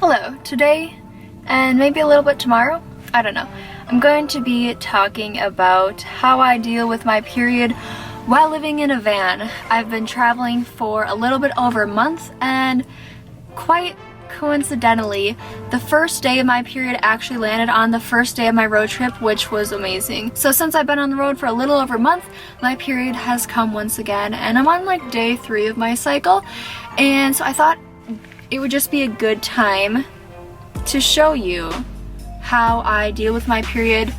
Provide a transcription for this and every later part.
Hello, today and maybe a little bit tomorrow, I don't know, I'm going to be talking about how I deal with my period while living in a van. I've been traveling for a little bit over a month, and quite coincidentally, the first day of my period actually landed on the first day of my road trip, which was amazing. So since I've been on the road for a little over a month, my period has come once again, and I'm on like day 3 of my cycle, and so I thought it would just be a good time to show you how I deal with my period.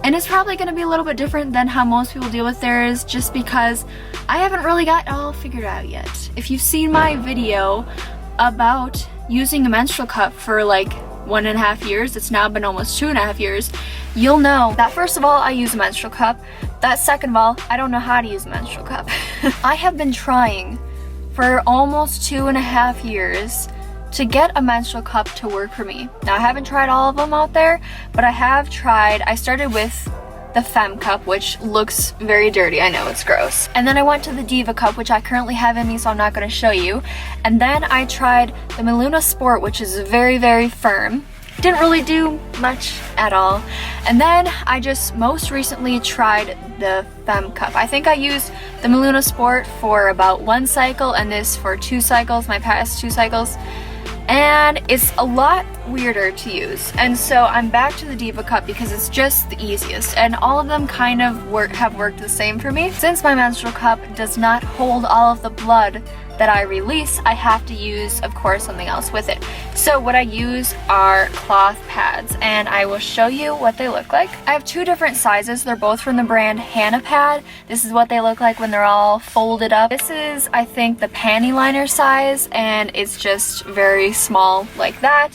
And it's probably going to be a little bit different than how most people deal with theirs, just because I haven't really got it all figured out yet. If you've seen my video about using a menstrual cup for like 1.5 years, it's now been almost 2.5 years, you'll know that first of all, I use a menstrual cup, that second of all, I don't know how to use a menstrual cup. I have been trying for almost 2.5 years to get a menstrual cup to work for me. Now I haven't tried all of them out there, but I have tried. I started with the Femme cup, which looks very dirty, I know, it's gross. And then I went to the Diva cup, which I currently have in me, so I'm not going to show you. And then I tried the Miluna Sport, which is very, very firm. Didn't really do much at all. And then I just most recently tried the Femme cup. I think I used the Miluna Sport for about 1 cycle and this for 2 cycles, my past 2 cycles. And it's a lot weirder to use. And so I'm back to the Diva cup because it's just the easiest, and all of them kind of have worked the same for me. Since my menstrual cup does not hold all of the blood that I release, I have to use, of course, something else with it. So what I use are cloth pads, and I will show you what they look like. I have 2 different sizes. They're both from the brand Hannah Pad. This is what they look like when they're all folded up. This is, I think, the panty liner size, and it's just very small like that.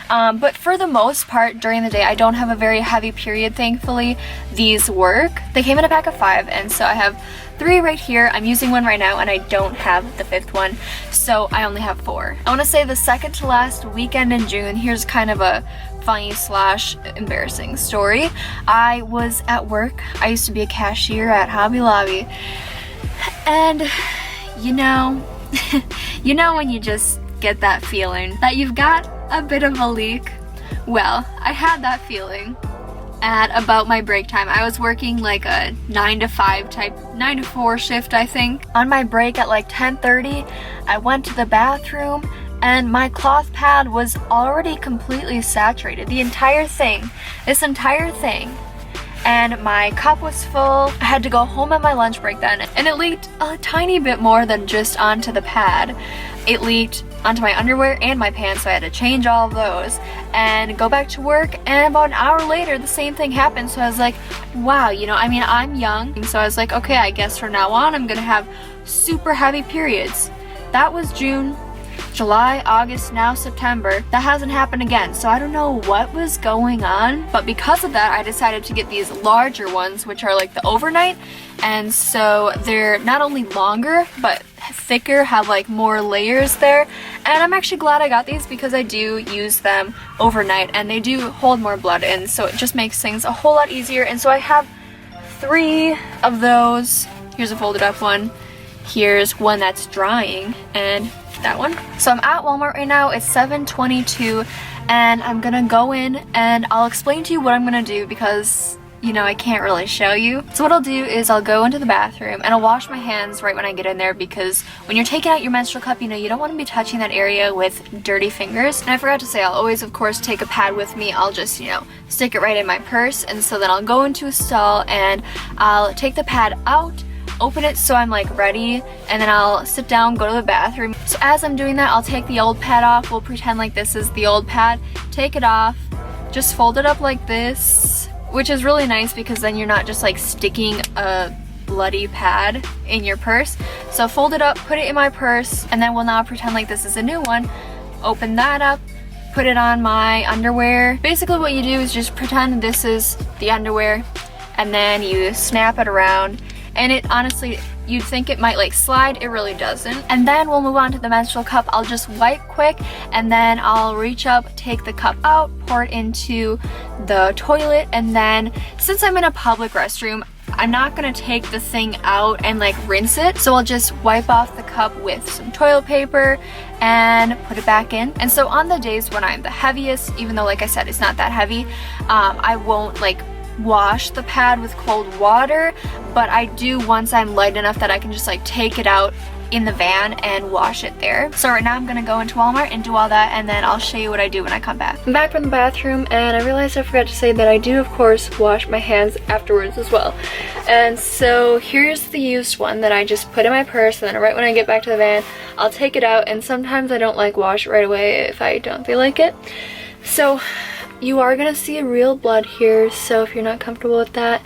But for the most part, during the day, I don't have a very heavy period, thankfully. These work. They came in a pack of 5, and so I have 3 right here. I'm using one right now, and I don't have the 5th one, so I only have 4. I want to say the second to last weekend in June, here's kind of a funny / embarrassing story. I was at work. I used to be a cashier at Hobby Lobby, and you know, you know when you just get that feeling that you've got a bit of a leak? Well, I had that feeling at about my break time. I was working like a 9 to 5 type, 9 to 4 shift, I think. On my break at like 10:30, I went to the bathroom and my cloth pad was already completely saturated. The entire thing, this entire thing. And my cup was full. I had to go home at my lunch break then, and it leaked a tiny bit more than just onto the pad. It leaked onto my underwear and my pants, so I had to change all of those and go back to work, and about an hour later the same thing happened. So I was like, wow, you know, I mean, I'm young, so I was like, okay, I guess from now on I'm gonna have super heavy periods. That was June, July, August, now September. That hasn't happened again, so I don't know what was going on, but because of that I decided to get these larger ones, which are like the overnight, and so they're not only longer but thicker, have like more layers there, and I'm actually glad I got these because I do use them overnight and they do hold more blood in, so it just makes things a whole lot easier. And so I have 3 of those. Here's a folded up one, here's one that's drying, and that one. So I'm at Walmart right now. It's 7:22 and I'm gonna go in and I'll explain to you what I'm gonna do because, you know, I can't really show you. So what I'll do is I'll go into the bathroom and I'll wash my hands right when I get in there, because when you're taking out your menstrual cup, you know, you don't want to be touching that area with dirty fingers. And I forgot to say, I'll always, of course, take a pad with me. I'll just, you know, stick it right in my purse, and so then I'll go into a stall and I'll take the pad out, open it so I'm like ready, and then I'll sit down, go to the bathroom. So as I'm doing that, I'll take the old pad off. We'll pretend like this is the old pad. Take it off, just fold it up like this, which is really nice because then you're not just like sticking a bloody pad in your purse. So fold it up, put it in my purse, and then we'll now pretend like this is a new one. Open that up, put it on my underwear. Basically what you do is just pretend this is the underwear, and then you snap it around. And it honestly, you'd think it might like slide, it really doesn't. And then we'll move on to the menstrual cup. I'll just wipe quick, and then I'll reach up, take the cup out, pour it into the toilet, and then since I'm in a public restroom, I'm not gonna take the thing out and like rinse it, so I'll just wipe off the cup with some toilet paper and put it back in. And so on the days when I'm the heaviest, even though like I said it's not that heavy, I won't like wash the pad with cold water, but I do once I'm light enough that I can just like take it out in the van and wash it there. So right now I'm gonna go into Walmart and do all that, and then I'll show you what I do when I come back. I'm back from the bathroom, and I realized I forgot to say that I do of course wash my hands afterwards as well. And so here's the used one that I just put in my purse, and then right when I get back to the van I'll take it out, and sometimes I don't like wash it right away if I don't feel like it. So you are gonna see a real blood here, so if you're not comfortable with that,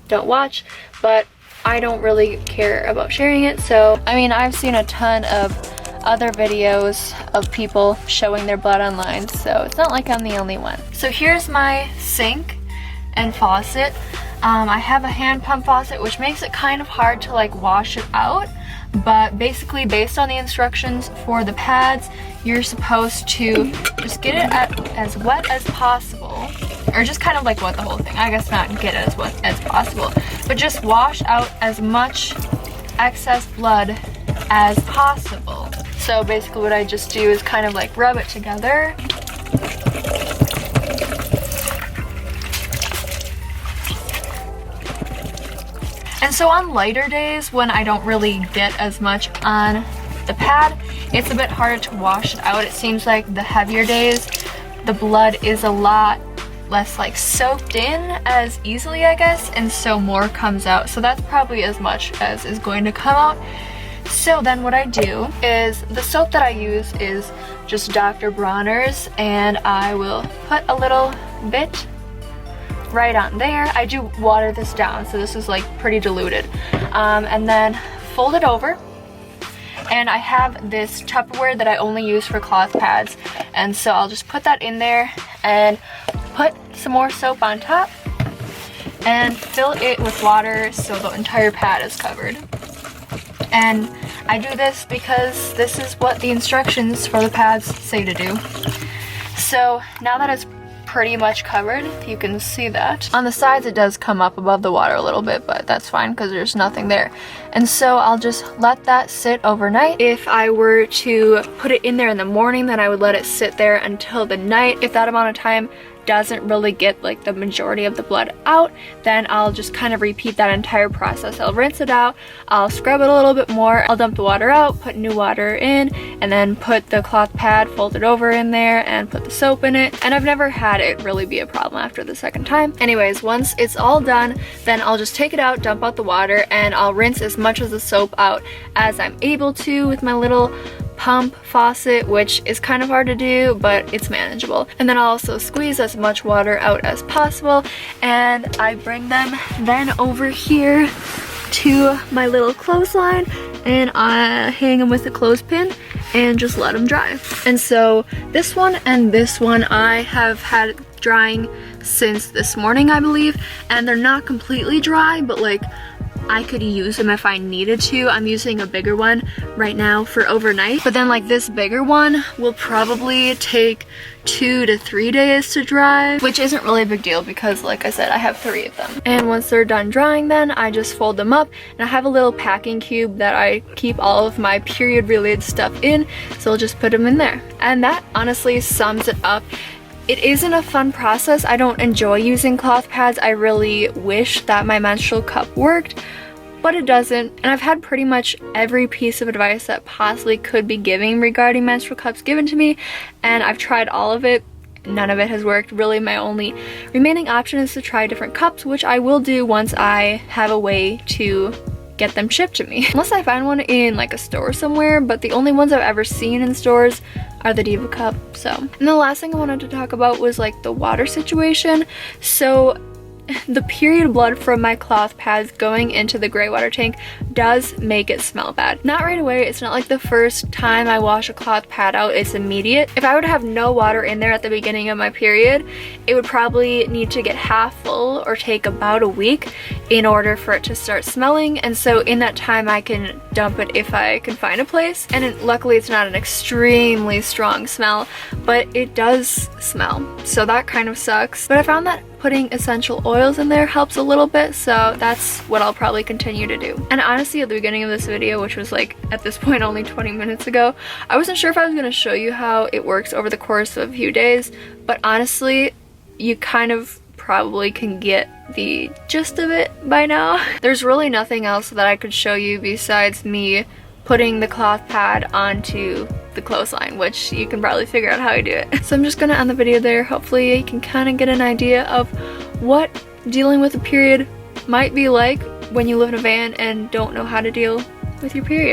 don't watch, but I don't really care about sharing it. So I mean, I've seen a ton of other videos of people showing their blood online, so it's not like I'm the only one. So here's my sink and faucet. I have a hand pump faucet, which makes it kind of hard to like wash it out, but basically based on the instructions for the pads, you're supposed to just get it as wet as possible, or just kind of like wet the whole thing. I guess not get it as wet as possible, but just wash out as much excess blood as possible. So basically what I just do is kind of like rub it together. And so on lighter days when I don't really get as much on the pad, it's a bit harder to wash it out. It seems like the heavier days, the blood is a lot less like soaked in as easily, I guess, and so more comes out. So that's probably as much as is going to come out. So then what I do is, the soap that I use is just Dr. Bronner's, and I will put a little bit right on there. I do water this down, so this is like pretty diluted, and then fold it over. And I have this Tupperware that I only use for cloth pads, and so I'll just put that in there and put some more soap on top and fill it with water so the entire pad is covered. And I do this because this is what the instructions for the pads say to do. So now that it's pretty much covered, you can see that. On the sides it does come up above the water a little bit, but that's fine because there's nothing there. And so I'll just let that sit overnight. If I were to put it in there in the morning, then I would let it sit there until the night. If that amount of time doesn't really get like the majority of the blood out, then I'll just kind of repeat that entire process. I'll rinse it out, I'll scrub it a little bit more, I'll dump the water out, put new water in, and then put the cloth pad folded over in there and put the soap in it. And I've never had it really be a problem after the second time. Anyways, once it's all done, then I'll just take it out, dump out the water, and I'll rinse as much of the soap out as I'm able to with my little pump faucet, which is kind of hard to do, but it's manageable. And then I'll also squeeze as much water out as possible, and I bring them then over here to my little clothesline, and I hang them with a clothespin and just let them dry. And so this one and this one I have had drying since this morning, I believe, and they're not completely dry, but like I could use them if I needed to. I'm using a bigger one right now for overnight, but then like this bigger one will probably take 2 to 3 days to dry, which isn't really a big deal because like I said, I have 3 of them. And once they're done drying, then I just fold them up, and I have a little packing cube that I keep all of my period related stuff in, so I'll just put them in there. And that honestly sums it up. It isn't a fun process. I don't enjoy using cloth pads. I really wish that my menstrual cup worked, but it doesn't. And I've had pretty much every piece of advice that possibly could be given regarding menstrual cups given to me, and I've tried all of it. None of it has worked. Really, my only remaining option is to try different cups, which I will do once I have a way to get them shipped to me. Unless I find one in like a store somewhere, but the only ones I've ever seen in stores are the Diva cup. So, and the last thing I wanted to talk about was like the water situation. So the period blood from my cloth pads going into the gray water tank does make it smell bad. Not right away. It's not like the first time I wash a cloth pad out, it's immediate. If I were to have no water in there at the beginning of my period, it would probably need to get half full or take about a week in order for it to start smelling. And so in that time I can dump it if I can find a place. And luckily it's not an extremely strong smell, but it does smell. So that kind of sucks. But I found that putting essential oils in there helps a little bit, so that's what I'll probably continue to do. And honestly, at the beginning of this video, which was like at this point only 20 minutes ago, I wasn't sure if I was going to show you how it works over the course of a few days, but honestly, you kind of probably can get the gist of it by now. There's really nothing else that I could show you besides me putting the cloth pad onto the clothesline, which you can probably figure out how I do it. So I'm just gonna end the video there. Hopefully you can kind of get an idea of what dealing with a period might be like when you live in a van and don't know how to deal with your period.